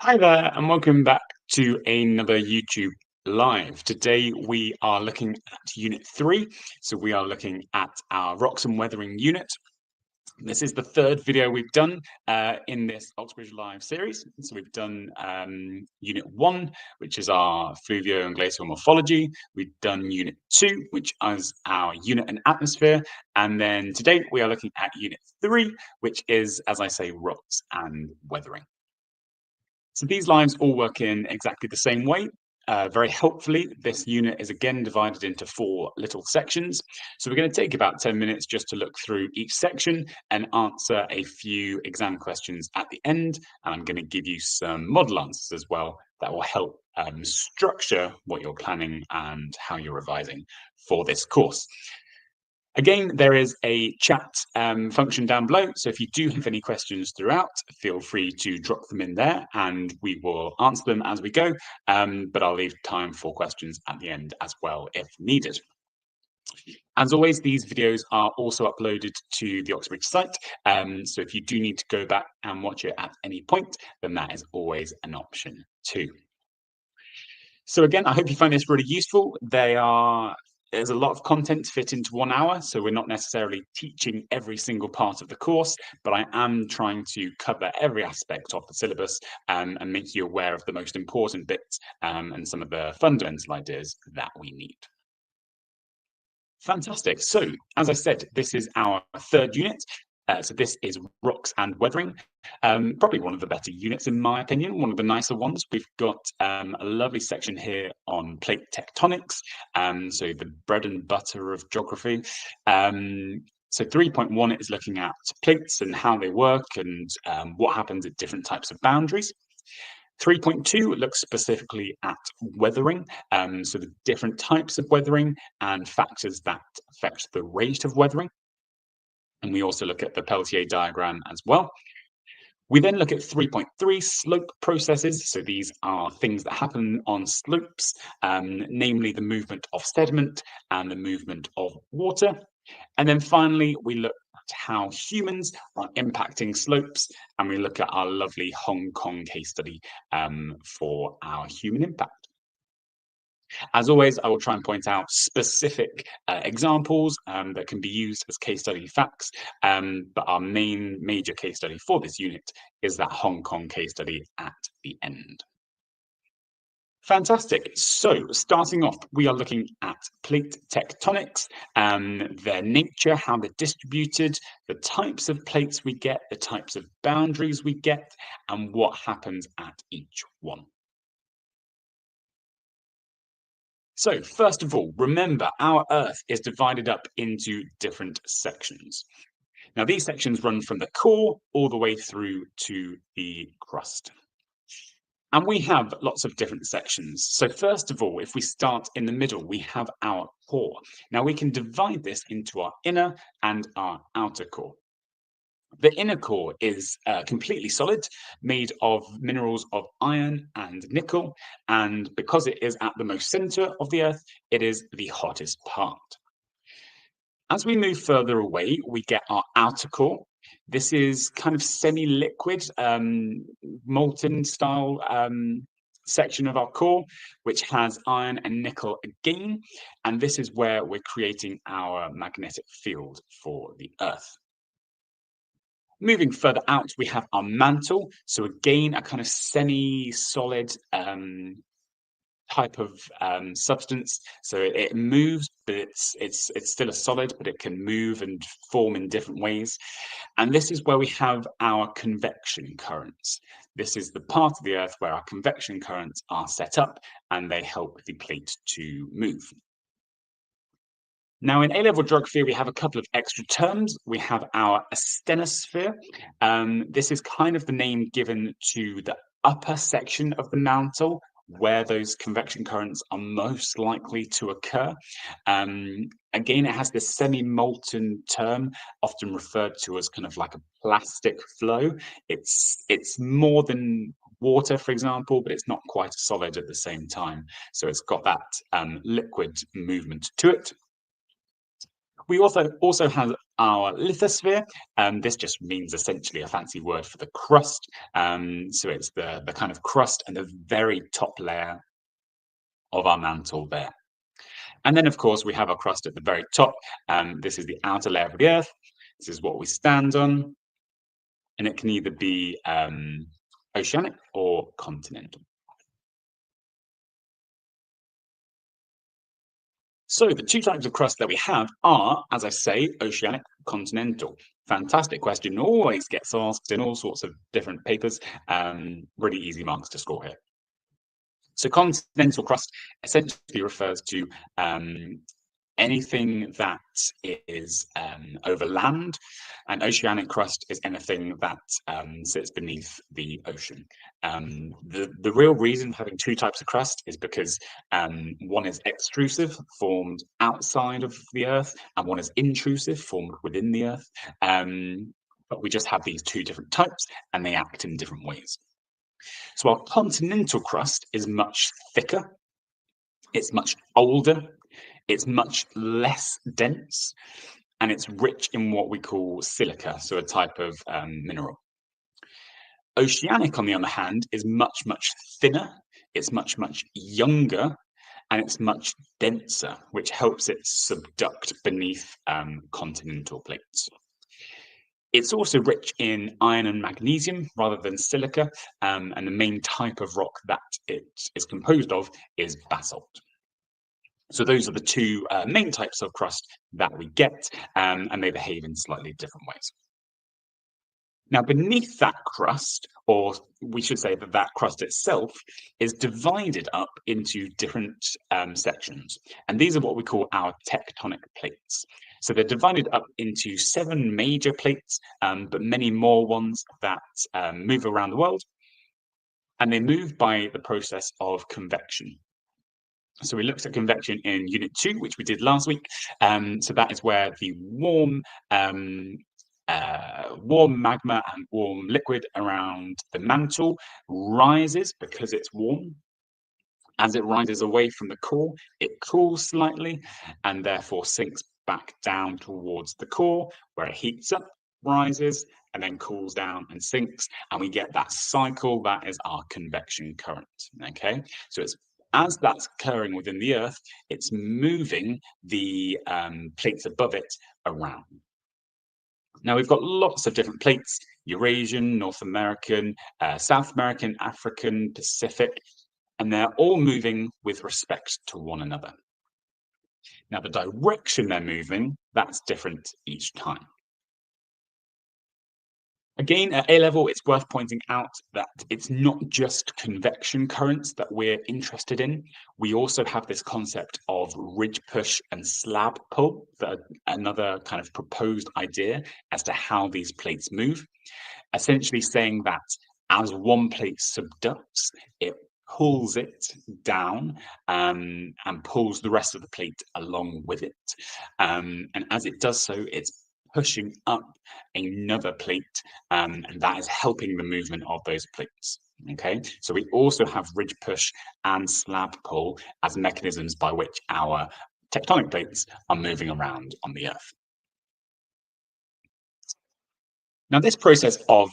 Hi there, and welcome back to another YouTube Live. Today we are looking at Unit 3. So we are looking at our rocks and weathering unit. This is the third video we've done in this Oxbridge Live series. So we've done Unit 1, which is our fluvio and glacial morphology. We've done Unit 2, which is our unit and atmosphere. And then today we are looking at Unit 3, which is, as I say, rocks and weathering. So these lives all work in exactly the same way. Very helpfully, this unit is again divided into 4 little sections. So we're going to take about 10 minutes just to look through each section and answer a few exam questions at the end. And I'm going to give you some model answers as well that will help structure what you're planning and how you're revising for this course. Again, there is a chat function down below, so if you do have any questions throughout, feel free to drop them in there and we will answer them as we go, but I'll leave time for questions at the end as well if needed. As always, these videos are also uploaded to the Oxbridge site, so if you do need to go back and watch it at any point, then that is always an option too. So again, I hope you find this really useful. There's a lot of content to fit into 1 hour, so we're not necessarily teaching every single part of the course, but I am trying to cover every aspect of the syllabus and make you aware of the most important bits and some of the fundamental ideas that we need. Fantastic. So, as I said, this is our third unit. So this is rocks and weathering, probably one of the better units in my opinion, one of the nicer ones. We've got a lovely section here on plate tectonics, so the bread and butter of geography. So 3.1 is looking at plates and how they work and what happens at different types of boundaries. 3.2 looks specifically at weathering, so the different types of weathering and factors that affect the rate of weathering. And we also look at the Peltier diagram as well. We then look at 3.3 slope processes. So these are things that happen on slopes, namely the movement of sediment and the movement of water. And then finally, we look at how humans are impacting slopes, and we look at our lovely Hong Kong case study for our human impact. As always, I will try and point out specific examples that can be used as case study facts, but our major case study for this unit is that Hong Kong case study at the end. Fantastic. So starting off, we are looking at plate tectonics, their nature, how they're distributed, the types of plates we get, the types of boundaries we get, and what happens at each one. So first of all, remember our Earth is divided up into different sections. Now these sections run from the core all the way through to the crust. And we have lots of different sections. So first of all, if we start in the middle, we have our core. Now we can divide this into our inner and our outer core. The inner core is completely solid, made of minerals of iron and nickel, and because it is at the most center of the Earth, it is the hottest part. As we move further away, we get our outer core. This is kind of semi-liquid, molten style section of our core, which has iron and nickel again, and this is where we're creating our magnetic field for the Earth. Moving further out, we have our mantle. So again, a kind of semi-solid type of substance. So it moves, but it's still a solid, but it can move and form in different ways. And this is where we have our convection currents. This is the part of the Earth where our convection currents are set up, and they help the plate to move. Now, in A-level geography, we have a couple of extra terms. We have our asthenosphere. This is kind of the name given to the upper section of the mantle, where those convection currents are most likely to occur. Again, it has this semi-molten term, often referred to as kind of like a plastic flow. It's more than water, for example, but it's not quite solid at the same time. So it's got that liquid movement to it. We also have our lithosphere. This just means essentially a fancy word for the crust. So it's the kind of crust and the very top layer of our mantle there. And then, of course, we have our crust at the very top. This is the outer layer of the Earth. This is what we stand on. And it can either be oceanic or continental. So the two types of crust that we have are, as I say, oceanic, continental. Fantastic question. Always gets asked in all sorts of different papers. Really easy marks to score here. So continental crust essentially refers to anything that is over land, and oceanic crust is anything that sits beneath the ocean. The real reason for having two types of crust is because one is extrusive, formed outside of the Earth, and one is intrusive, formed within the Earth. But we just have these two different types, and they act in different ways. So our continental crust is much thicker, it's much older, it's much less dense, and it's rich in what we call silica, so a type of mineral. Oceanic, on the other hand, is much, much thinner, it's much, much younger, and it's much denser, which helps it subduct beneath continental plates. It's also rich in iron and magnesium rather than silica, and the main type of rock that it is composed of is basalt. So those are the two main types of crust that we get, and they behave in slightly different ways. Now, beneath that crust, or we should say that that crust itself, is divided up into different sections. And these are what we call our tectonic plates. So they're divided up into 7 major plates, but many more ones that move around the world. And they move by the process of convection. So we looked at convection in Unit 2, which we did last week. So that is where the warm magma and warm liquid around the mantle rises because it's warm. As it rises away from the core, it cools slightly and therefore sinks back down towards the core, where it heats up, rises, and then cools down and sinks. And we get that cycle that is our convection current. Okay, so it's as that's occurring within the Earth, it's moving the plates above it around. Now, we've got lots of different plates: Eurasian, North American, South American, African, Pacific, and they're all moving with respect to one another. Now, the direction they're moving, that's different each time. Again, at A-level, it's worth pointing out that it's not just convection currents that we're interested in. We also have this concept of ridge push and slab pull, another kind of proposed idea as to how these plates move, essentially saying that as one plate subducts, it pulls it down and pulls the rest of the plate along with it. And as it does so, it's pushing up another plate, and that is helping the movement of those plates. Okay, so we also have ridge push and slab pull as mechanisms by which our tectonic plates are moving around on the Earth. Now, this process of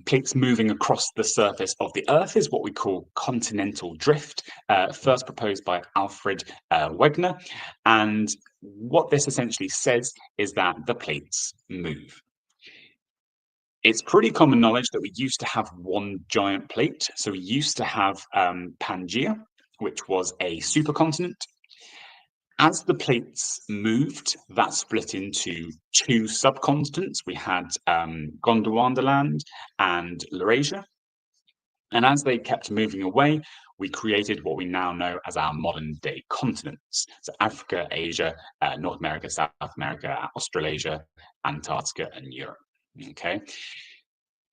plates moving across the surface of the Earth is what we call continental drift, first proposed by Alfred Wegener. And what this essentially says is that the plates move. It's pretty common knowledge that we used to have one giant plate. So we used to have Pangaea, which was a supercontinent. As the plates moved, that split into 2 subcontinents. We had Gondwandaland and Laurasia. And as they kept moving away, we created what we now know as our modern day continents. So Africa, Asia, North America, South America, Australasia, Antarctica, and Europe. Okay.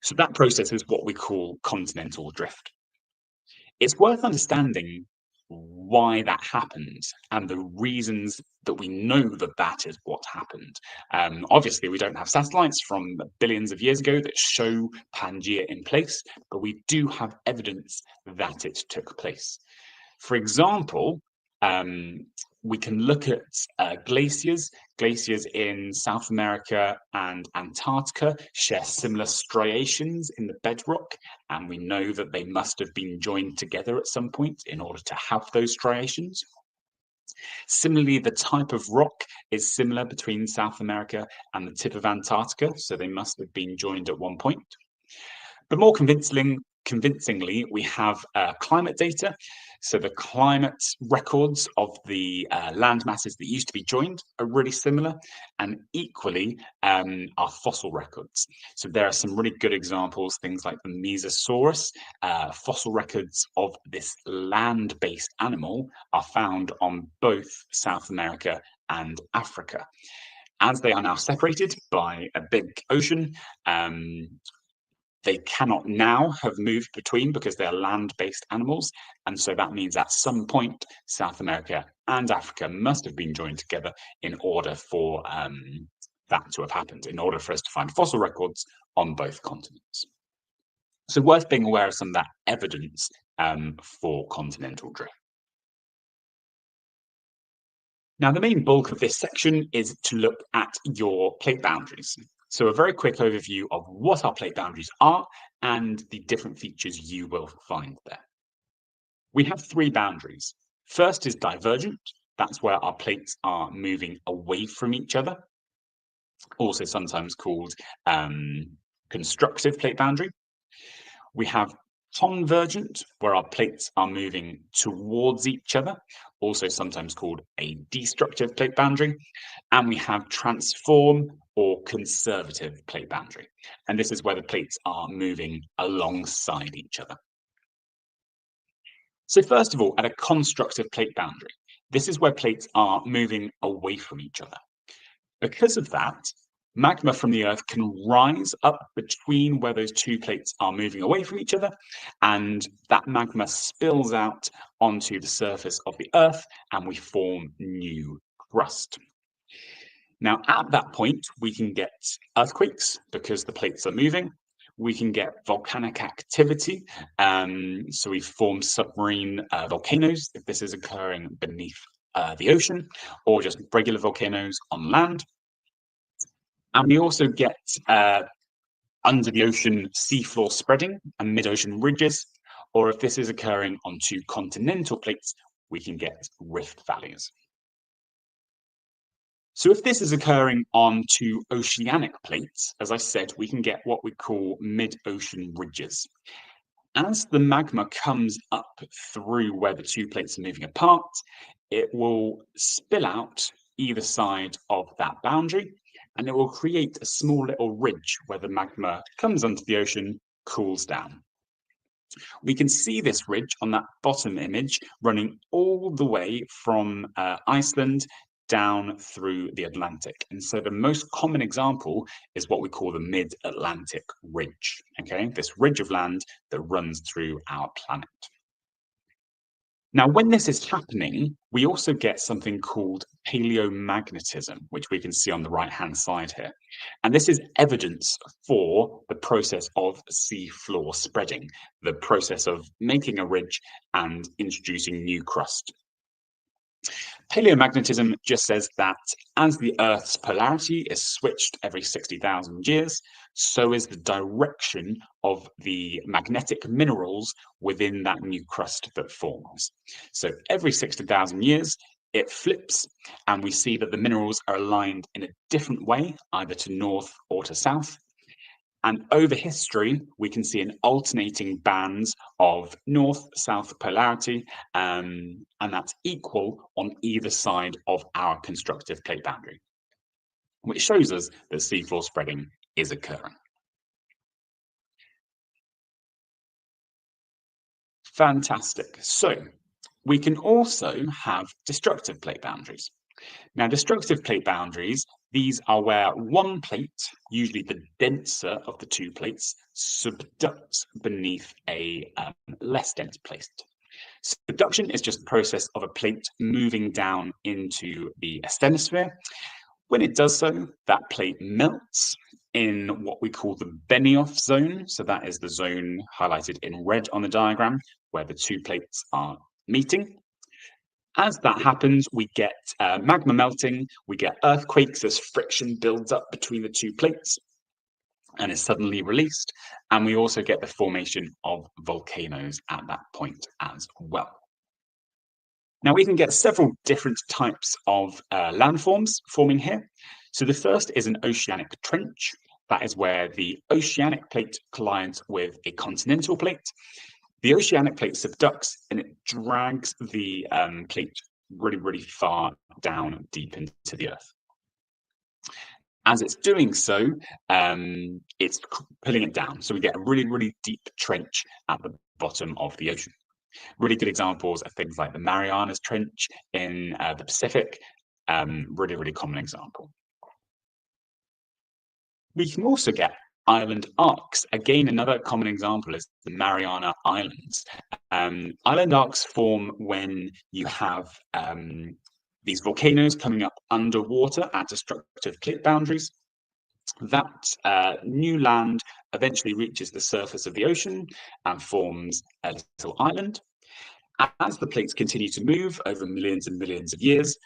So that process is what we call continental drift. It's worth understanding why that happened and the reasons that we know that that is what happened. Obviously, we don't have satellites from billions of years ago that show Pangaea in place, but we do have evidence that it took place. For example, We can look at glaciers. Glaciers in South America and Antarctica share similar striations in the bedrock, and we know that they must have been joined together at some point in order to have those striations. Similarly, the type of rock is similar between South America and the tip of Antarctica, so they must have been joined at one point. But more convincingly, we have climate data. So the climate records of the land masses that used to be joined are really similar, and equally our fossil records. So there are some really good examples, things like the Mesosaurus. Fossil records of this land-based animal are found on both South America and Africa. As they are now separated by a big ocean, they cannot now have moved between because they are land-based animals. And so that means at some point, South America and Africa must have been joined together in order for that to have happened, in order for us to find fossil records on both continents. So worth being aware of some of that evidence for continental drift. Now, the main bulk of this section is to look at your plate boundaries. So a very quick overview of what our plate boundaries are and the different features you will find there. We have three boundaries. First is divergent. That's where our plates are moving away from each other, also sometimes called constructive plate boundary. We have convergent, where our plates are moving towards each other, also sometimes called a destructive plate boundary. And we have transform or conservative plate boundary. And this is where the plates are moving alongside each other. So first of all, at a constructive plate boundary, this is where plates are moving away from each other. Because of that, magma from the Earth can rise up between where those two plates are moving away from each other, and that magma spills out onto the surface of the Earth, and we form new crust. Now, at that point, we can get earthquakes because the plates are moving. We can get volcanic activity. So we form submarine volcanoes if this is occurring beneath the ocean, or just regular volcanoes on land. And we also get under the ocean seafloor spreading and mid-ocean ridges, or if this is occurring on two continental plates, we can get rift valleys. So if this is occurring on two oceanic plates, as I said, we can get what we call mid-ocean ridges. As the magma comes up through where the two plates are moving apart, it will spill out either side of that boundary, and it will create a small little ridge where the magma comes onto the ocean, cools down. We can see this ridge on that bottom image running all the way from Iceland down through the Atlantic. And so the most common example is what we call the mid-Atlantic ridge, okay? This ridge of land that runs through our planet. Now, when this is happening, we also get something called paleomagnetism, which we can see on the right-hand side here. And this is evidence for the process of seafloor spreading, the process of making a ridge and introducing new crust. Paleomagnetism just says that as the Earth's polarity is switched every 60,000 years, so is the direction of the magnetic minerals within that new crust that forms. So every 60,000 years, it flips, and we see that the minerals are aligned in a different way, either to north or to south. And over history, we can see an alternating bands of north-south polarity, and that's equal on either side of our constructive plate boundary, which shows us that seafloor spreading is occurring. Fantastic. So we can also have destructive plate boundaries. Now, destructive plate boundaries, these are where one plate, usually the denser of the two plates, subducts beneath a less dense plate. Subduction is just the process of a plate moving down into the asthenosphere. When it does so, that plate melts in what we call the Benioff zone. So that is the zone highlighted in red on the diagram where the two plates are meeting. As that happens, we get magma melting, we get earthquakes as friction builds up between the two plates and is suddenly released, and we also get the formation of volcanoes at that point as well. Now, we can get several different types of landforms forming here. So the first is an oceanic trench. That is where the oceanic plate collides with a continental plate. The oceanic plate subducts and it drags the plate really, really far down deep into the earth. As it's doing so, it's pulling it down. So we get a really, really deep trench at the bottom of the ocean. Really good examples are things like the Marianas Trench in the Pacific. Really, really common example. We can also get island arcs. Again, another common example is the Mariana Islands. Island arcs form when you have these volcanoes coming up underwater at destructive plate boundaries. That new land eventually reaches the surface of the ocean and forms a little island. As the plates continue to move over millions and millions of years,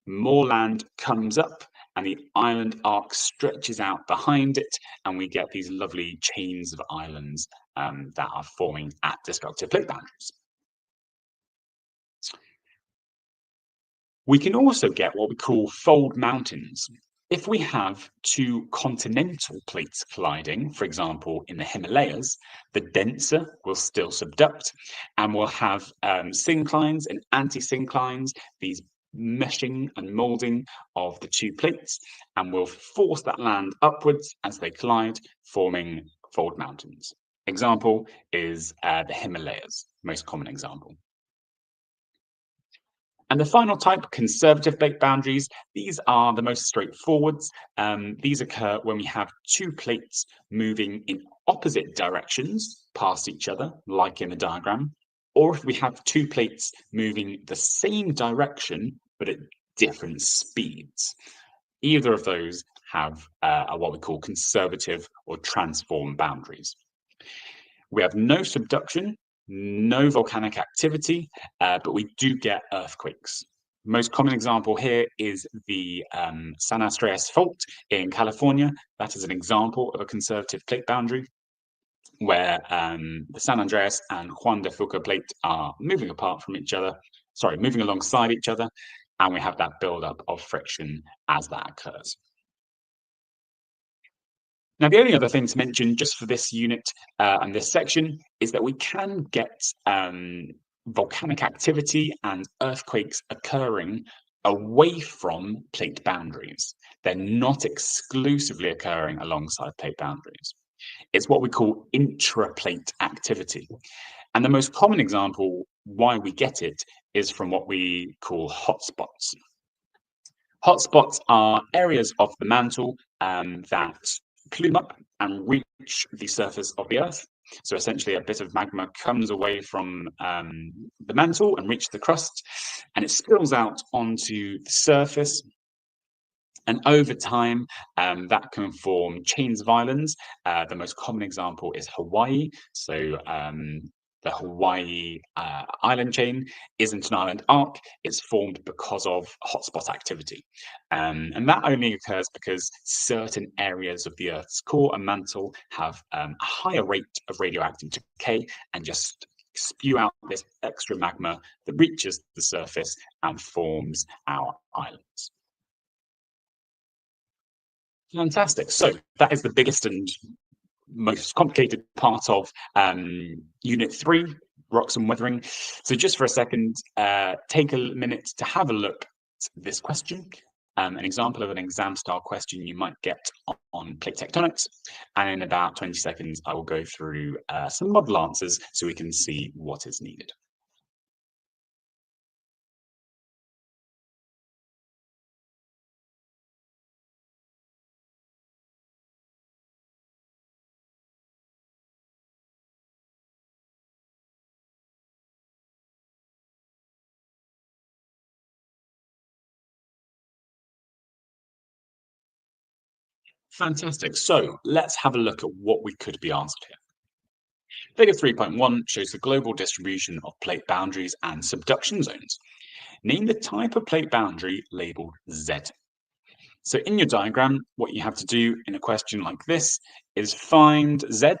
more land comes up and the island arc stretches out behind it, and we get these lovely chains of islands that are forming at destructive plate boundaries. We can also get what we call fold mountains. If we have two continental plates colliding, for example, in the Himalayas, the denser will still subduct, and we'll have synclines and anti-synclines, these meshing and molding of the two plates, and will force that land upwards as they collide, forming fold mountains. Example is the Himalayas, most common example. And the final type, conservative plate boundaries, these are the most straightforward. These occur when we have two plates moving in opposite directions past each other, like in the diagram, or if we have two plates moving the same direction, but at different speeds. Either of those have what we call conservative or transform boundaries. We have no subduction, no volcanic activity, but we do get earthquakes. Most common example here is the San Andreas Fault in California. That is an example of a conservative plate boundary where the San Andreas and Juan de Fuca plate are moving apart from each other, moving alongside each other, and we have that buildup of friction as that occurs. Now, the only other thing to mention just for this unit and this section is that we can get volcanic activity and earthquakes occurring away from plate boundaries. They're not exclusively occurring alongside plate boundaries. It's what we call intraplate activity. And the most common example why we get it is from what we call hotspots. Hotspots are areas of the mantle that plume up and reach the surface of the Earth. So essentially a bit of magma comes away from the mantle and reaches the crust, and it spills out onto the surface. And over time, that can form chains of islands. The most common example is Hawaii. So the Hawaii island chain isn't an island arc, it's formed because of hotspot activity. And that only occurs because certain areas of the Earth's core and mantle have a higher rate of radioactive decay and just spew out this extra magma that reaches the surface and forms our islands. Fantastic. So that is the biggest and most complicated part of Unit 3, Rocks and Weathering. So just for a second, take a minute to have a look at this question, an example of an exam-style question you might get on plate tectonics. And in about 20 seconds, I will go through some model answers so we can see what is needed. Fantastic. So let's have a look at what we could be asked here. Figure 3.1 shows the global distribution of plate boundaries and subduction zones. Name the type of plate boundary labeled Z. So in your diagram, what you have to do in a question like this is find Z.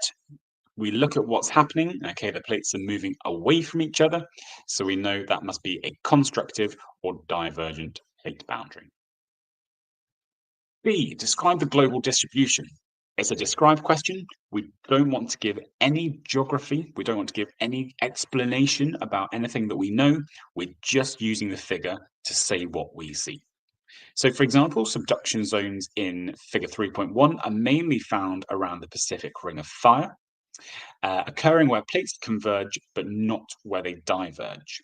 We look at what's happening. Okay, the plates are moving away from each other. So we know that must be a constructive or divergent plate boundary. B, describe the global distribution. It's a describe question. We don't want to give any geography. We don't want to give any explanation about anything that we know. We're just using the figure to say what we see. So, for example, subduction zones in figure 3.1 are mainly found around the Pacific Ring of Fire, occurring where plates converge but not where they diverge.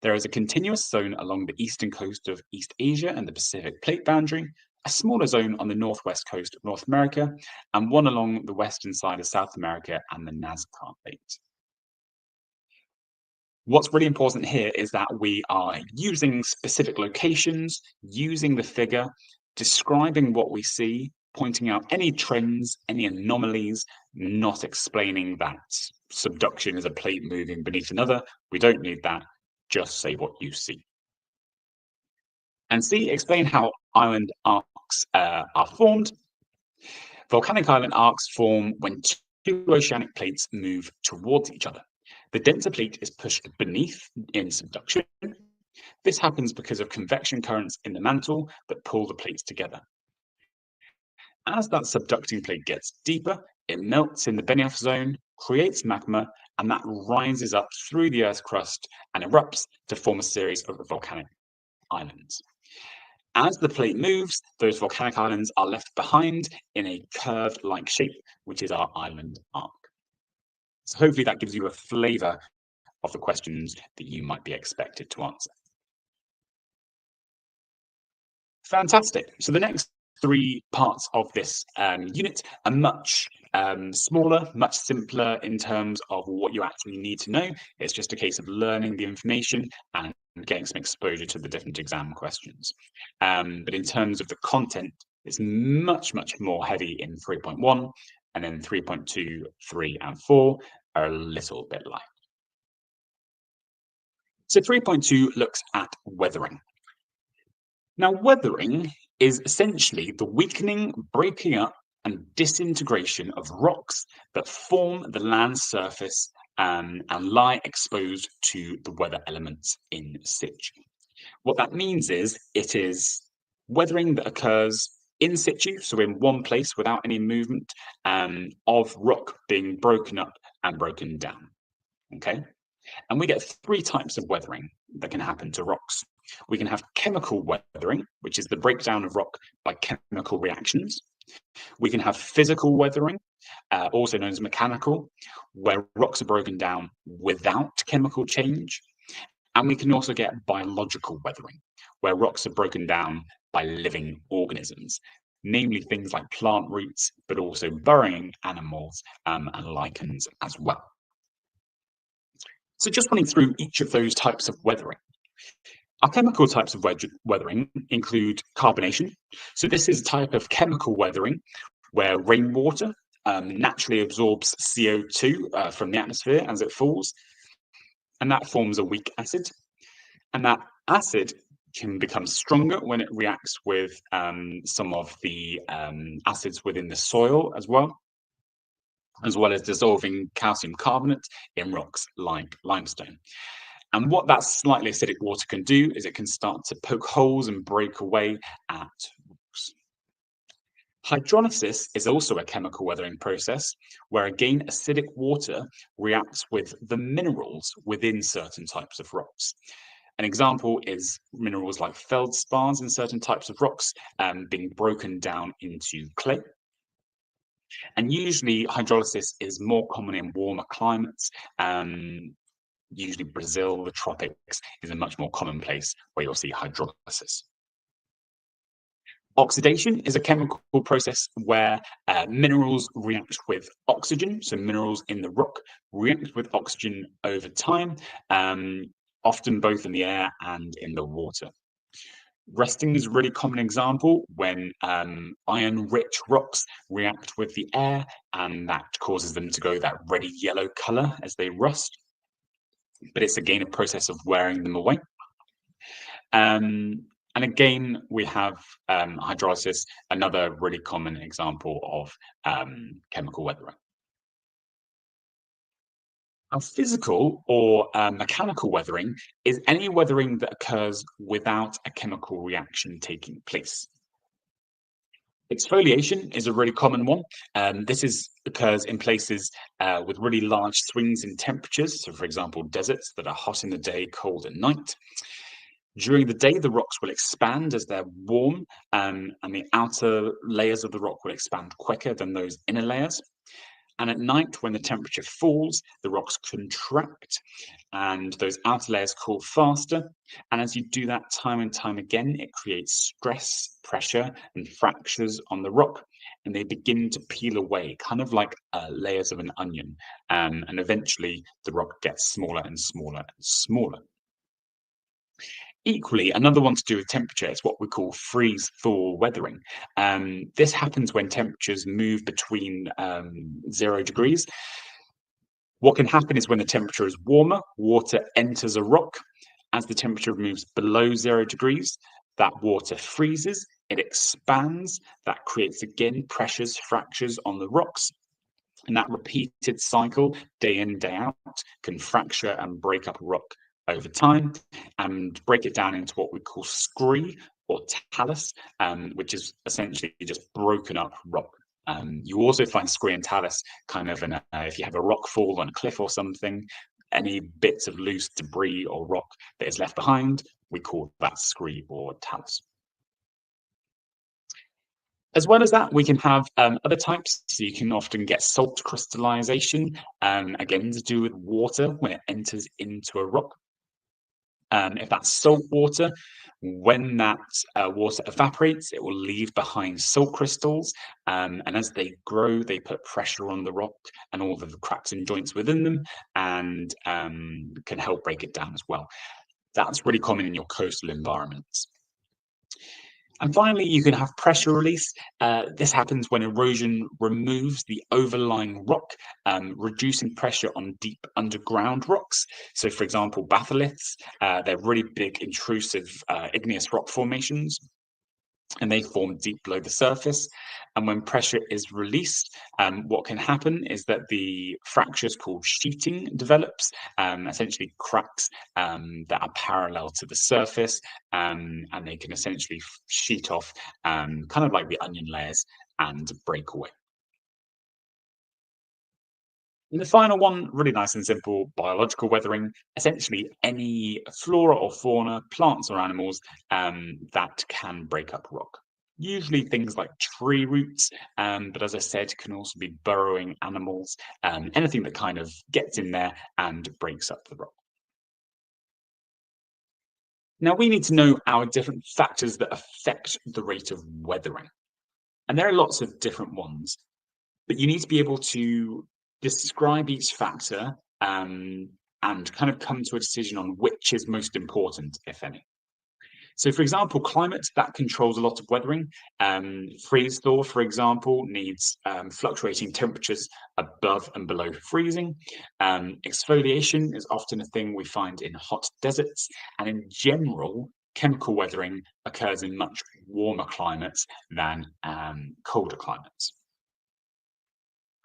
There is a continuous zone along the eastern coast of East Asia and the Pacific Plate boundary, a smaller zone on the northwest coast of North America, and one along the western side of South America and the Nazca Plate. What's really important here is that we are using specific locations, using the figure, describing what we see, pointing out any trends, any anomalies, not explaining that subduction is a plate moving beneath another. We don't need that. Just say what you see. And C, explain how island arcs are formed. Volcanic island arcs form when two oceanic plates move towards each other. The denser plate is pushed beneath in subduction. This happens because of convection currents in the mantle that pull the plates together. As that subducting plate gets deeper, it melts in the Benioff zone, creates magma, and that rises up through the Earth's crust and erupts to form a series of volcanic islands. As the plate moves, those volcanic islands are left behind in a curved-like shape, which is our island arc. So hopefully that gives you a flavour of the questions that you might be expected to answer. Fantastic. So the next three parts of this unit are much smaller, much simpler in terms of what you actually need to know. It's just a case of learning the information and getting some exposure to the different exam questions. But in terms of the content, it's much, much more heavy in 3.1, and then 3.2, 3, and 4 are a little bit light. So 3.2 looks at weathering. Now, weathering is essentially the weakening, breaking up, and disintegration of rocks that form the land surface and lie exposed to the weather elements in situ. What that means is it is weathering that occurs in situ, so in one place without any movement of rock being broken up and broken down. Okay, and we get three types of weathering that can happen to rocks. We can have chemical weathering, which is the breakdown of rock by chemical reactions. We can have physical weathering, also known as mechanical, where rocks are broken down without chemical change. And we can also get biological weathering, where rocks are broken down by living organisms, namely things like plant roots, but also burrowing animals and lichens as well. So just running through each of those types of weathering. Our chemical types of weathering include carbonation. So this is a type of chemical weathering where rainwater naturally absorbs CO2 from the atmosphere as it falls, and that forms a weak acid. And that acid can become stronger when it reacts with some of the acids within the soil as well as dissolving calcium carbonate in rocks like limestone. And what that slightly acidic water can do is it can start to poke holes and break away at rocks. Hydrolysis is also a chemical weathering process where, again, acidic water reacts with the minerals within certain types of rocks. An example is minerals like feldspars in certain types of rocks being broken down into clay. And usually hydrolysis is more common in warmer climates. Usually Brazil, the tropics, is a much more common place where you'll see hydrolysis. Oxidation is a chemical process where minerals react with oxygen. So minerals in the rock react with oxygen over time, often both in the air and in the water. Rusting is a really common example when iron-rich rocks react with the air, and that causes them to go that reddy yellow color as they rust. But it's again a process of wearing them away. And again, we have hydrolysis, another really common example of chemical weathering. Now, physical or mechanical weathering is any weathering that occurs without a chemical reaction taking place. Exfoliation is a really common one. Occurs in places with really large swings in temperatures. So, for example, deserts that are hot in the day, cold at night. During the day, the rocks will expand as they're warm, and the outer layers of the rock will expand quicker than those inner layers. And at night, when the temperature falls, the rocks contract and those outer layers cool faster. And as you do that time and time again, it creates stress, pressure, and fractures on the rock. And they begin to peel away, kind of like layers of an onion. And eventually, the rock gets smaller and smaller and smaller. Equally, another one to do with temperature is what we call freeze-thaw weathering. This happens when temperatures move between 0 degrees. What can happen is when the temperature is warmer, water enters a rock. As the temperature moves below 0 degrees, that water freezes, it expands, that creates again pressures, fractures on the rocks. And that repeated cycle, day in, day out, can fracture and break up a rock over time and break it down into what we call scree or talus, which is essentially just broken up rock. You also find scree and talus kind of if you have a rock fall on a cliff or something, any bits of loose debris or rock that is left behind, we call that scree or talus. As well as that, we can have other types. So you can often get salt crystallization, again, to do with water when it enters into a rock. If that's salt water, when that water evaporates, it will leave behind salt crystals. And as they grow, they put pressure on the rock and all of the cracks and joints within them and can help break it down as well. That's really common in your coastal environments. And finally, you can have pressure release. This happens when erosion removes the overlying rock, reducing pressure on deep underground rocks. So, for example, batholiths, they're really big, intrusive igneous rock formations, and they form deep below the surface. And when pressure is released, what can happen is that the fractures called sheeting develops, essentially cracks that are parallel to the surface, and they can essentially sheet off, kind of like the onion layers, and break away. And the final one, really nice and simple, biological weathering. Essentially, any flora or fauna, plants or animals that can break up rock. Usually things like tree roots, but as I said, can also be burrowing animals, anything that kind of gets in there and breaks up the rock. Now we need to know our different factors that affect the rate of weathering. And there are lots of different ones, but you need to be able to describe each factor and kind of come to a decision on which is most important, if any. So, for example, climate that controls a lot of weathering. Freeze thaw, for example, needs fluctuating temperatures above and below freezing. Exfoliation is often a thing we find in hot deserts, and in general, chemical weathering occurs in much warmer climates than colder climates.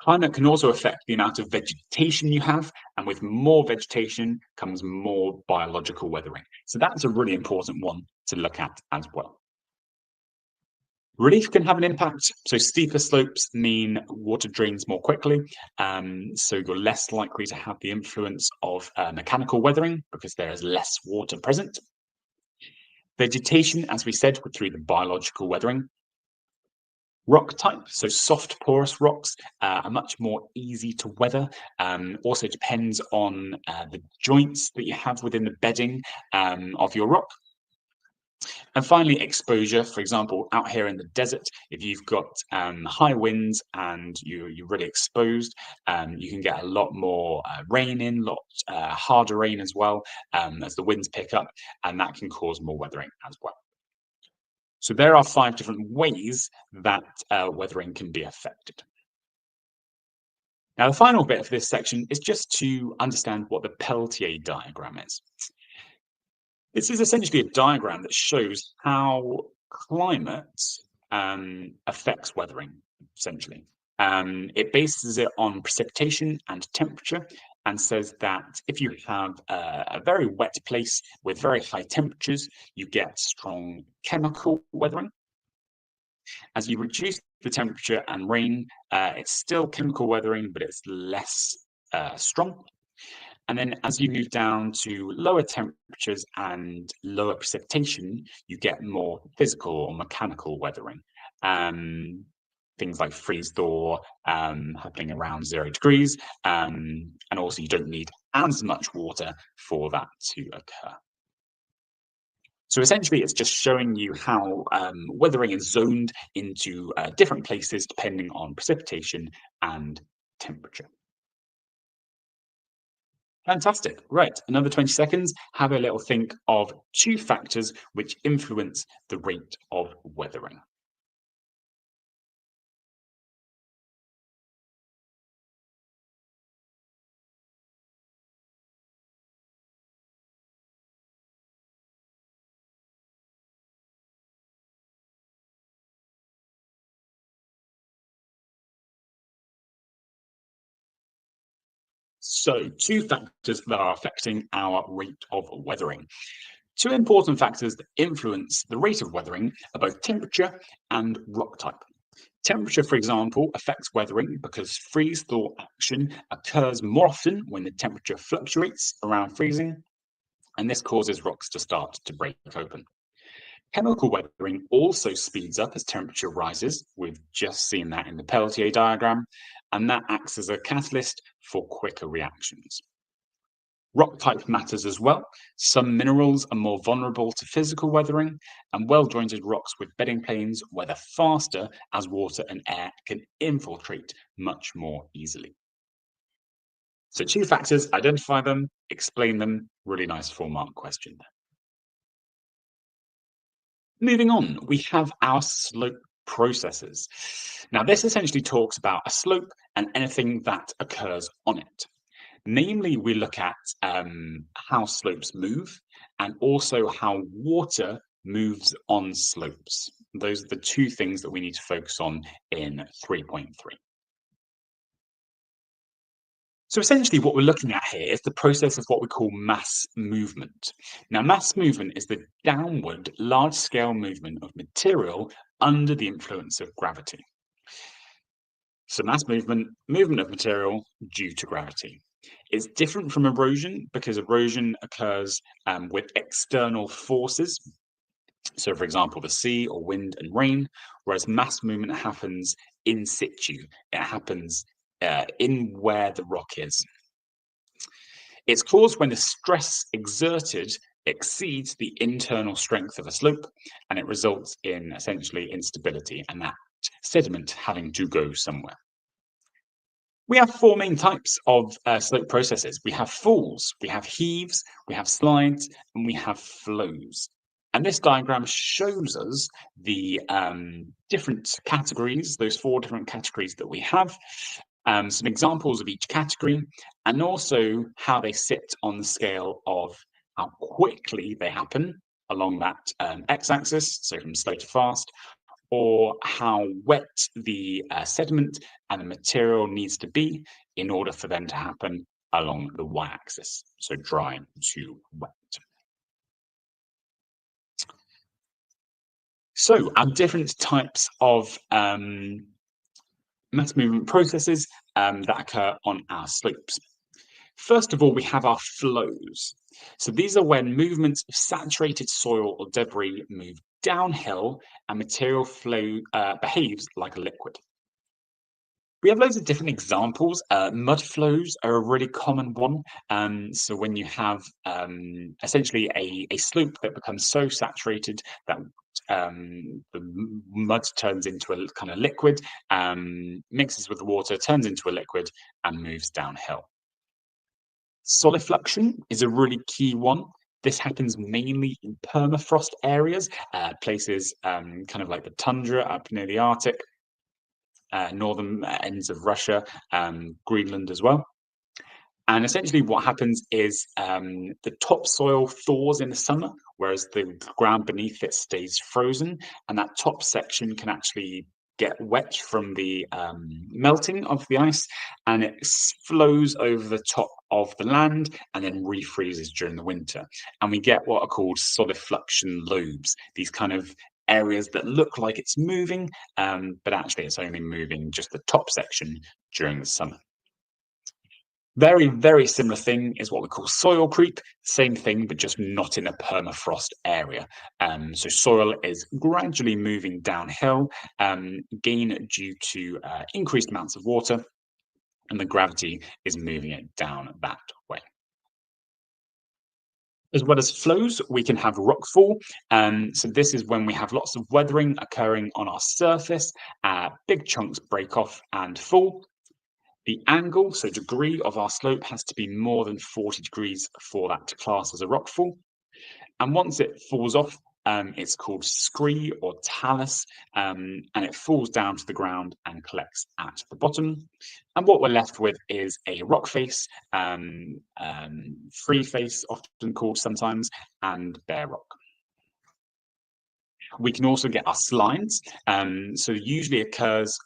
Climate can also affect the amount of vegetation you have, and with more vegetation comes more biological weathering. So that's a really important one to look at as well. Relief can have an impact. So steeper slopes mean water drains more quickly. So you're less likely to have the influence of mechanical weathering because there is less water present. Vegetation, as we said, through the biological weathering. Rock type, so soft porous rocks are much more easy to weather. Also depends on the joints that you have within the bedding of your rock. And finally, exposure. For example, out here in the desert, if you've got high winds and you're really exposed, you can get a lot more rain in, a lot harder rain as well as the winds pick up, and that can cause more weathering as well. So there are 5 different ways that weathering can be affected. Now, the final bit of this section is just to understand what the Peltier diagram is. This is essentially a diagram that shows how climate affects weathering, essentially. It bases it on precipitation and temperature and says that if you have a very wet place with very high temperatures, you get strong chemical weathering. As you reduce the temperature and rain, it's still chemical weathering, but it's less strong. And then as you move down to lower temperatures and lower precipitation, you get more physical or mechanical weathering. Um, Things like freeze thaw happening around 0 degrees. And also you don't need as much water for that to occur. So essentially, it's just showing you how weathering is zoned into different places depending on precipitation and temperature. Fantastic. Right, another 20 seconds. Have a little think of two factors which influence the rate of weathering. So, two factors that are affecting our rate of weathering. Two important factors that influence the rate of weathering are both temperature and rock type. Temperature, for example, affects weathering because freeze-thaw action occurs more often when the temperature fluctuates around freezing, and this causes rocks to start to break open. Chemical weathering also speeds up as temperature rises. We've just seen that in the Peltier diagram, and that acts as a catalyst for quicker reactions. Rock type matters as well. Some minerals are more vulnerable to physical weathering, and well-jointed rocks with bedding planes weather faster as water and air can infiltrate much more easily. So two factors, identify them, explain them. Really nice 4-mark question there. Moving on, we have our slope processes. Now, this essentially talks about a slope and anything that occurs on it. Namely, we look at how slopes move and also how water moves on slopes. Those are the two things that we need to focus on in 3.3. So essentially what we're looking at here is the process of what we call mass movement. Now, mass movement is the downward large-scale movement of material under the influence of gravity. So mass movement, movement of material due to gravity. It's different from erosion because erosion occurs with external forces. So for example, the sea or wind and rain, whereas mass movement happens in situ. It happens in where the rock is. It's caused when the stress exerted exceeds the internal strength of a slope, and it results in essentially instability and that sediment having to go somewhere. We have four main types of slope processes. We have falls, we have heaves, we have slides, and we have flows. And this diagram shows us the different categories, those four different categories that we have, some examples of each category, and also how they sit on the scale of how quickly they happen along that x-axis, so from slow to fast, or how wet the sediment and the material needs to be in order for them to happen along the y-axis, so dry to wet. So our different types of mass movement processes that occur on our slopes. First of all, we have our flows. So these are when movements of saturated soil or debris move downhill and material flow behaves like a liquid. We have loads of different examples. Mud flows are a really common one. So when you have essentially a slope that becomes so saturated that the mud turns into a kind of liquid, mixes with the water, turns into a liquid, and moves downhill. Solifluction is a really key one. This happens mainly in permafrost areas, places kind of like the tundra up near the Arctic, northern ends of Russia, Greenland as well. And essentially, what happens is the topsoil thaws in the summer, whereas the ground beneath it stays frozen. And that top section can actually get wet from the melting of the ice, and it flows over the top of the land and then refreezes during the winter. And we get what are called solifluction lobes, these kind of areas that look like it's moving, but actually it's only moving just the top section during the summer. Very, very similar thing is what we call soil creep. Same thing, but just not in a permafrost area. So soil is gradually moving downhill, again due to increased amounts of water, and the gravity is moving it down that way. As well as flows, we can have rockfall. So this is when we have lots of weathering occurring on our surface. Big chunks break off and fall. The angle, so degree of our slope, has to be more than 40 degrees for that to class as a rockfall. And once it falls off, it's called scree or talus, and it falls down to the ground and collects at the bottom. And what we're left with is a rock face, free face, often called sometimes, and bare rock. We can also get our slides. So usually occurs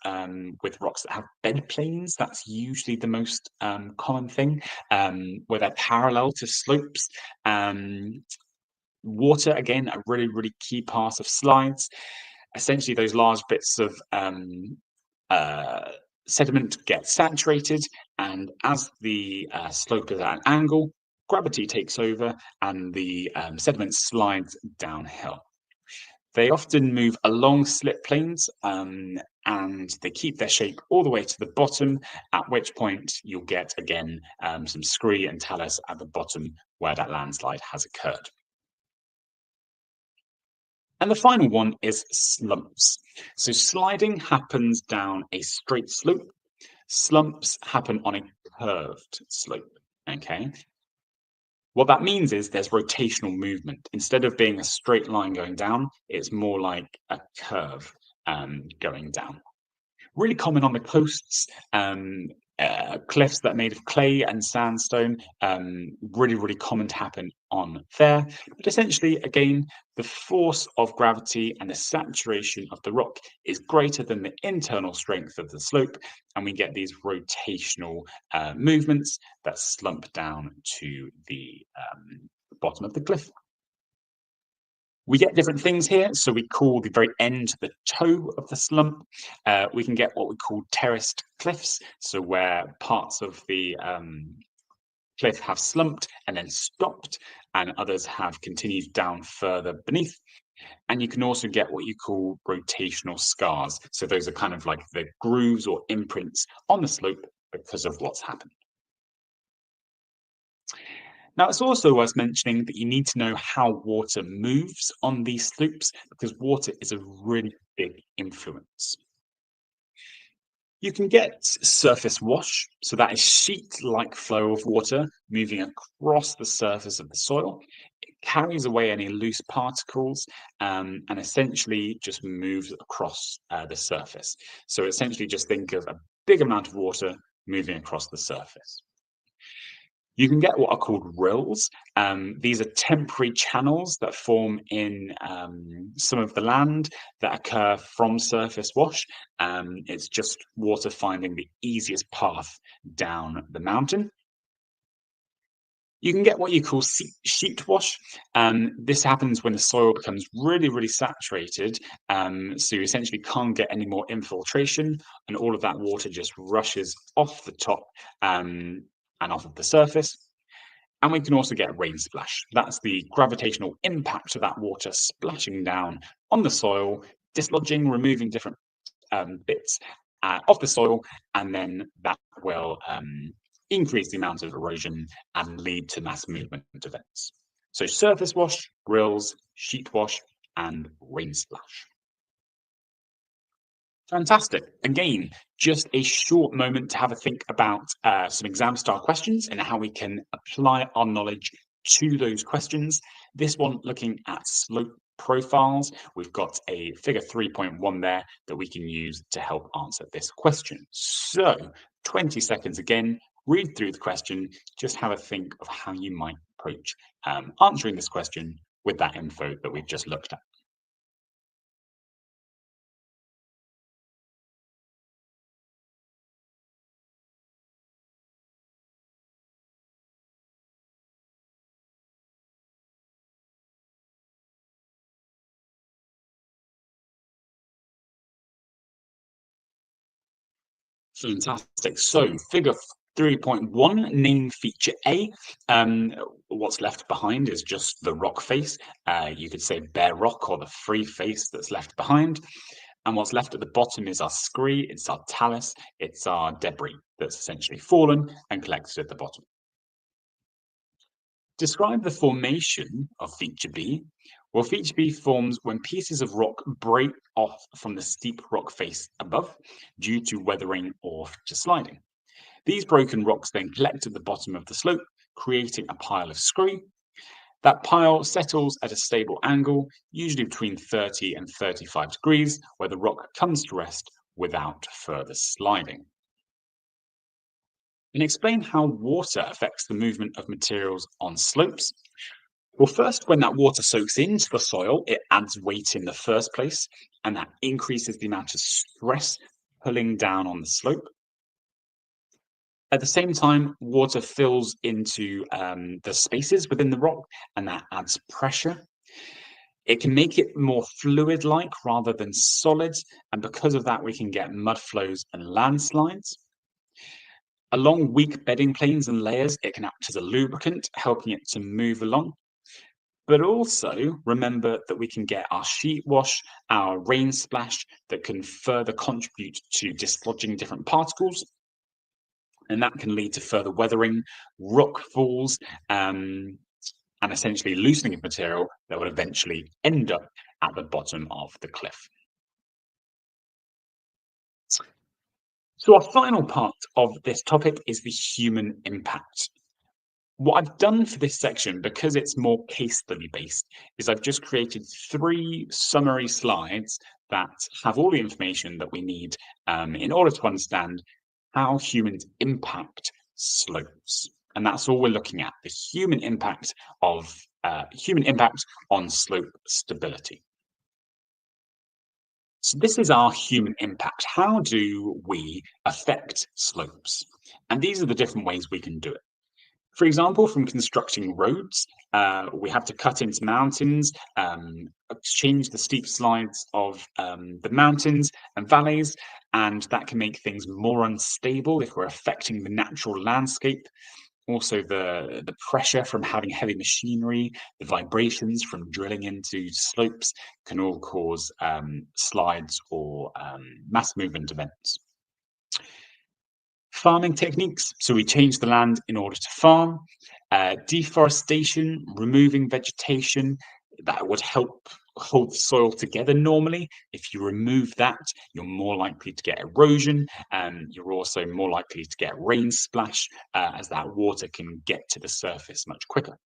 with rocks that have bed planes. That's usually the most common thing, where they're parallel to slopes. Water, again, a really, really key part of slides. Essentially, those large bits of uh, sediment get saturated, and as the slope is at an angle, gravity takes over and the sediment slides downhill. They often move along slip planes, and they keep their shape all the way to the bottom, at which point you'll get, again, some scree and talus at the bottom where that landslide has occurred. And the final one is slumps. So sliding happens down a straight slope. Slumps happen on a curved slope, okay? What that means is there's rotational movement. Instead of being a straight line going down, it's more like a curve going down. Really common on the coasts, cliffs that are made of clay and sandstone, really, really common to happen on there. But essentially, again, the force of gravity and the saturation of the rock is greater than the internal strength of the slope, and we get these rotational movements that slump down to the bottom of the cliff. We get different things here. So we call the very end the toe of the slump. We can get what we call terraced cliffs. So where parts of the cliff have slumped and then stopped, and others have continued down further beneath. And you can also get what you call rotational scars. So those are kind of like the grooves or imprints on the slope because of what's happened. Now, it's also worth mentioning that you need to know how water moves on these slopes, because water is a really big influence. You can get surface wash, so that is sheet-like flow of water moving across the surface of the soil. It carries away any loose particles, and essentially just moves across the surface. So essentially just think of a big amount of water moving across the surface. You can get what are called rills. These are temporary channels that form in some of the land that occur from surface wash. It's just water finding the easiest path down the mountain. You can get what you call sheet wash. This happens when the soil becomes really, really saturated. So you essentially can't get any more infiltration, and all of that water just rushes off the top and off of the surface. And we can also get rain splash. That's the gravitational impact of that water splashing down on the soil, dislodging, removing different bits of the soil, and then that will increase the amount of erosion and lead to mass movement events. So surface wash, rills, sheet wash, and rain splash. Fantastic. Again, just a short moment to have a think about some exam style questions and how we can apply our knowledge to those questions. This one looking at slope profiles. We've got a figure 3.1 there that we can use to help answer this question. So 20 seconds again, read through the question, just have a think of how you might approach answering this question with that info that we've just looked at. Fantastic. So, figure 3.1, name feature A. What's left behind is just the rock face. You could say bare rock or the free face that's left behind. And what's left at the bottom is our scree, it's our talus, it's our debris that's essentially fallen and collected at the bottom. Describe the formation of feature B. Well, feature B forms when pieces of rock break off from the steep rock face above due to weathering or to sliding. These broken rocks then collect at the bottom of the slope, creating a pile of scree. That pile settles at a stable angle, usually between 30 and 35 degrees, where the rock comes to rest without further sliding. And explain how water affects the movement of materials on slopes. Well, first, when that water soaks into the soil, it adds weight in the first place, and that increases the amount of stress pulling down on the slope. At the same time, water fills into the spaces within the rock, and that adds pressure. It can make it more fluid-like rather than solid, and because of that, we can get mud flows and landslides. Along weak bedding planes and layers, it can act as a lubricant, helping it to move along. But also remember that we can get our sheet wash, our rain splash that can further contribute to dislodging different particles. And that can lead to further weathering, rock falls, and essentially loosening of material that would eventually end up at the bottom of the cliff. So our final part of this topic is the human impact. What I've done for this section, because it's more case study based, is I've just created 3 summary slides that have all the information that we need in order to understand how humans impact slopes. And that's all we're looking at, the human impact on slope stability. So this is our human impact. How do we affect slopes? And these are the different ways we can do it. For example, from constructing roads, we have to cut into mountains, change the steep slides of the mountains and valleys, and that can make things more unstable if we're affecting the natural landscape. Also, the pressure from having heavy machinery, the vibrations from drilling into slopes can all cause slides or mass movement events. Farming techniques, so we change the land in order to farm. Deforestation, removing vegetation, that would help hold the soil together normally. If you remove that, you're more likely to get erosion, and you're also more likely to get rain splash, as that water can get to the surface much quicker.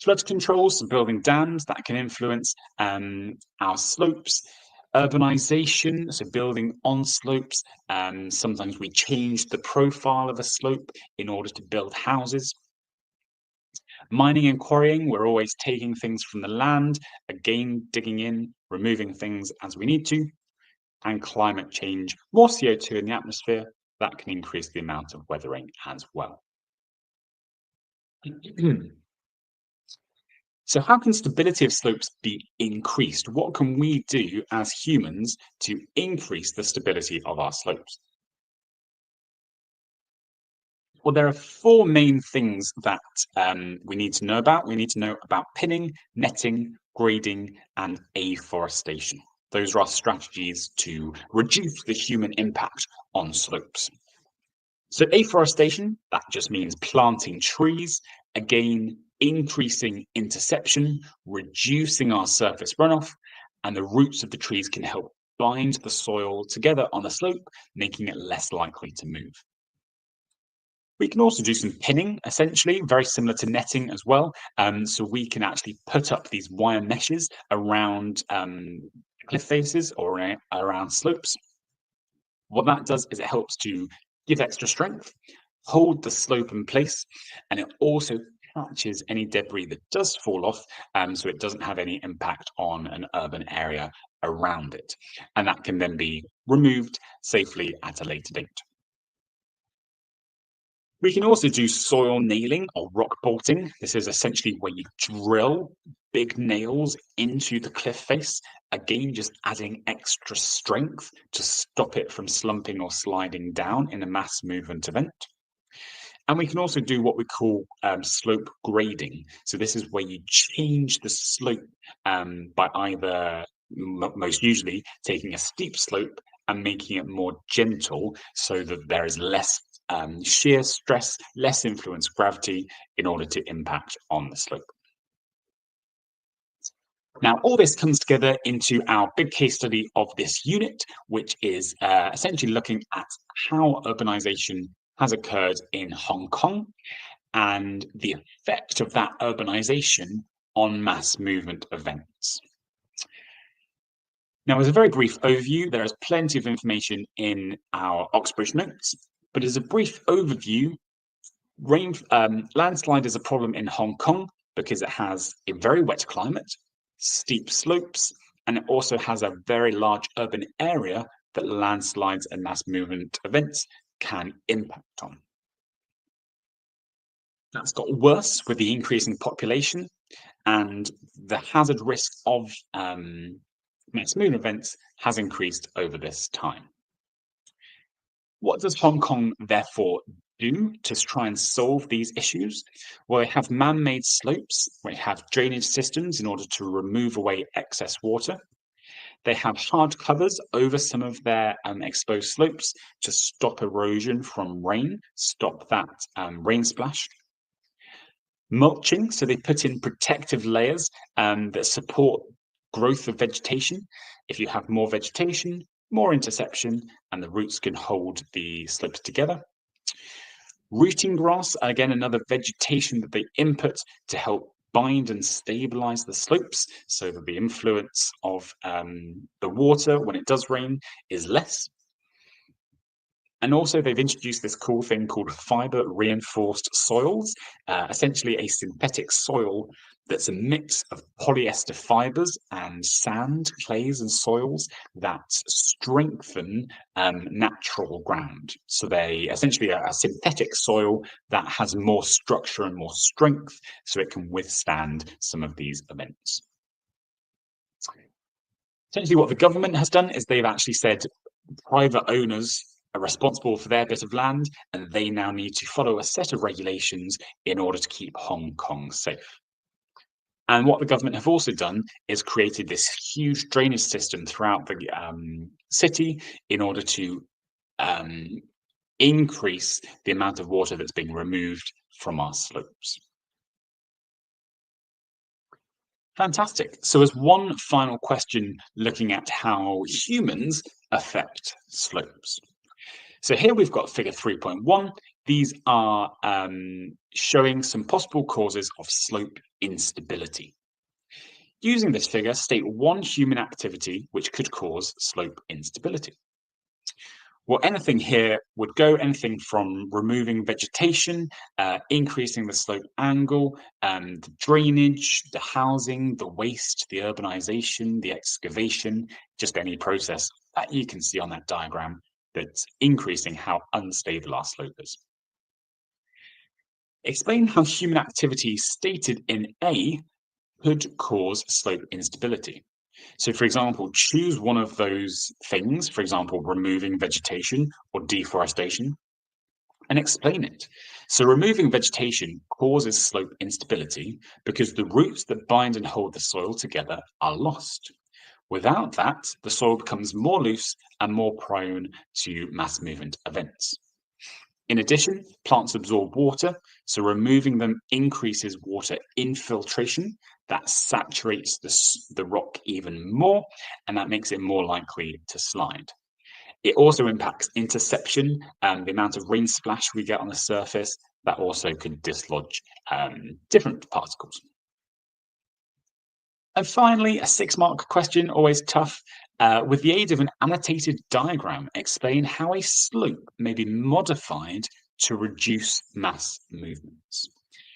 Flood controls, so building dams, that can influence our slopes. Urbanization, so building on slopes. Sometimes we change the profile of a slope in order to build houses. Mining and quarrying, we're always taking things from the land, again, digging in, removing things as we need to. And climate change, more CO2 in the atmosphere, that can increase the amount of weathering as well. So how can stability of slopes be increased? What can we do as humans to increase the stability of our slopes? Well, there are 4 main things that we need to know about. We need to know about pinning, netting, grading, and afforestation. Those are our strategies to reduce the human impact on slopes. So afforestation, that just means planting trees, again, increasing interception, reducing our surface runoff, and the roots of the trees can help bind the soil together on the slope, making it less likely to move. We can also do some pinning, essentially, very similar to netting as well. So we can actually put up these wire meshes around cliff faces or around slopes. What that does is it helps to give extra strength, hold the slope in place, and it also catches any debris that does fall off, so it doesn't have any impact on an urban area around it. And that can then be removed safely at a later date. We can also do soil nailing or rock bolting. This is essentially where you drill big nails into the cliff face, again, just adding extra strength to stop it from slumping or sliding down in a mass movement event. And we can also do what we call slope grading. So this is where you change the slope by either, most usually, taking a steep slope and making it more gentle so that there is less shear stress, less influence of gravity in order to impact on the slope. Now, all this comes together into our big case study of this unit, which is essentially looking at how urbanization has occurred in Hong Kong and the effect of that urbanization on mass movement events. Now, as a very brief overview, there is plenty of information in our Oxbridge notes, but as a brief overview, landslide is a problem in Hong Kong because it has a very wet climate, steep slopes, and it also has a very large urban area that landslides and mass movement events can impact on. That's got worse with the increasing population, and the hazard risk of mass movement events has increased over this time. What does Hong Kong therefore do to try and solve these issues? Well, they have man-made slopes, they have drainage systems in order to remove away excess water. They have hard covers over some of their exposed slopes to stop erosion from rain, stop that rain splash. Mulching, so they put in protective layers that support growth of vegetation. If you have more vegetation, more interception, and the roots can hold the slopes together. Rooting grass, again, another vegetation that they input to help bind and stabilize the slopes so that the influence of the water when it does rain is less. And also they've introduced this cool thing called fiber reinforced soils, essentially a synthetic soil that's a mix of polyester fibers and sand, clays and soils that strengthen natural ground. So they essentially are a synthetic soil that has more structure and more strength so it can withstand some of these events. Essentially what the government has done is they've actually said private owners are responsible for their bit of land, and they now need to follow a set of regulations in order to keep Hong Kong safe. And what the government have also done is created this huge drainage system throughout the city in order to increase the amount of water that's being removed from our slopes. Fantastic. So as one final question, looking at how humans affect slopes. So here we've got figure 3.1. These are showing some possible causes of slope instability. Using this figure, state one human activity which could cause slope instability. Well, anything here would go anything from removing vegetation, increasing the slope angle, the drainage, the housing, the waste, the urbanization, the excavation, just any process that you can see on that diagram that's increasing how unstable our slope is. Explain how human activity stated in A could cause slope instability. So, for example, choose one of those things, for example, removing vegetation or deforestation, and explain it. So, removing vegetation causes slope instability because the roots that bind and hold the soil together are lost. Without that, the soil becomes more loose and more prone to mass movement events. In addition, plants absorb water, so removing them increases water infiltration. That saturates the rock even more, and that makes it more likely to slide. It also impacts interception, the amount of rain splash we get on the surface. That also could dislodge different particles. And finally, a 6-mark question, always tough. With the aid of an annotated diagram, explain how a slope may be modified to reduce mass movements.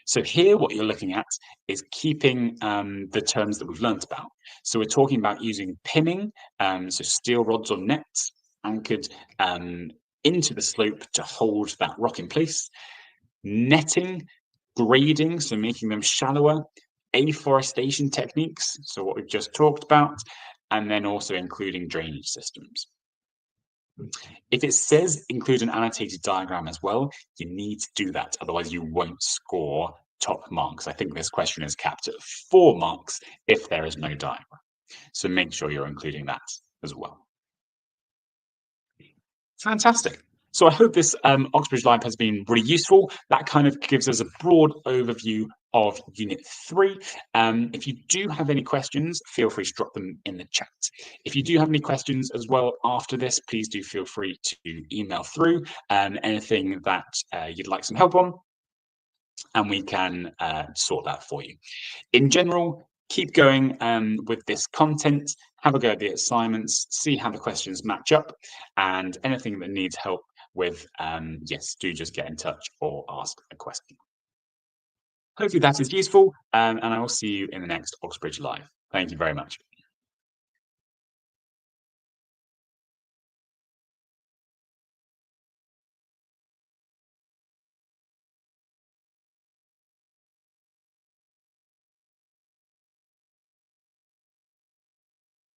So here what you're looking at is keeping the terms that we've learnt about. So we're talking about using pinning, so steel rods or nets anchored into the slope to hold that rock in place, netting, grading, so making them shallower, afforestation techniques, so what we've just talked about, and then also including drainage systems. If it says include an annotated diagram as well, you need to do that, otherwise you won't score top marks. I think this question is capped at 4 marks if there is no diagram. So make sure you're including that as well. Fantastic. So I hope this Oxbridge Live has been really useful. That kind of gives us a broad overview of Unit 3. If you do have any questions, feel free to drop them in the chat. If you do have any questions as well after this, please do feel free to email through anything that you'd like some help on, and we can sort that for you. In general, keep going with this content, have a go at the assignments, see how the questions match up, and anything that needs help with, yes, do just get in touch or ask a question. Hopefully that is useful, and I will see you in the next Oxbridge Live. Thank you very much.